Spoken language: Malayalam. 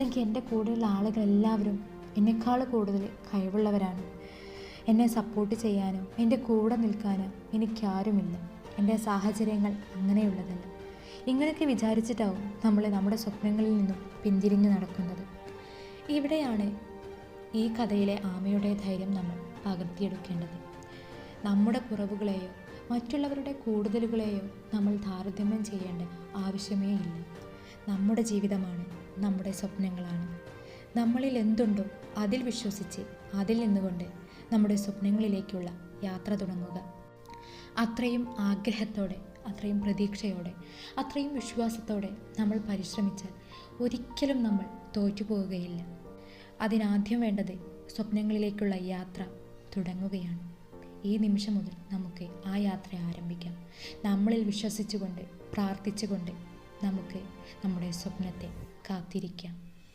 എനിക്ക് എൻ്റെ കൂടെയുള്ള ആളുകൾ എല്ലാവരും എന്നെക്കാൾ കൂടുതൽ കഴിവുള്ളവരാണ്. എന്നെ സപ്പോർട്ട് ചെയ്യാനോ എൻ്റെ കൂടെ നിൽക്കാനോ എനിക്കാരുമില്ല. എൻ്റെ സാഹചര്യങ്ങൾ അങ്ങനെയുള്ളതല്ല. ഇങ്ങനെയൊക്കെ വിചാരിച്ചിട്ടാവും നമ്മൾ നമ്മുടെ സ്വപ്നങ്ങളിൽ നിന്നും പിന്തിരിഞ്ഞു നടക്കുന്നത്. ഇവിടെയാണ് ഈ കഥയിലെ ആമയുടെ ധൈര്യം നമ്മൾ പകർത്തിയെടുക്കേണ്ടത്. നമ്മുടെ കുറവുകളെയോ മറ്റുള്ളവരുടെ കൂടുതലുകളെയോ നമ്മൾ താരതമ്യം ചെയ്യേണ്ട ആവശ്യമേ ഇല്ല. നമ്മുടെ ജീവിതമാണ്, നമ്മുടെ സ്വപ്നങ്ങളാണ്. നമ്മളിൽ എന്തുണ്ടോ അതിൽ വിശ്വസിച്ച് അതിൽ നിന്നുകൊണ്ട് നമ്മുടെ സ്വപ്നങ്ങളിലേക്കുള്ള യാത്ര തുടങ്ങുക. അത്രയും ആഗ്രഹത്തോടെ, അത്രയും പ്രതീക്ഷയോടെ, അത്രയും വിശ്വാസത്തോടെ നമ്മൾ പരിശ്രമിച്ചാൽ ഒരിക്കലും നമ്മൾ തോറ്റുപോവുകയില്ല. അതിനാദ്യം വേണ്ടത് സ്വപ്നങ്ങളിലേക്കുള്ള യാത്ര തുടങ്ങുകയാണ്. ഈ നിമിഷം മുതൽ നമുക്ക് ആ യാത്ര ആരംഭിക്കാം. നമ്മളിൽ വിശ്വസിച്ചുകൊണ്ട്, പ്രാർത്ഥിച്ചുകൊണ്ട് നമുക്ക് നമ്മുടെ സ്വപ്നത്തെ കാത്തിരിക്കാം.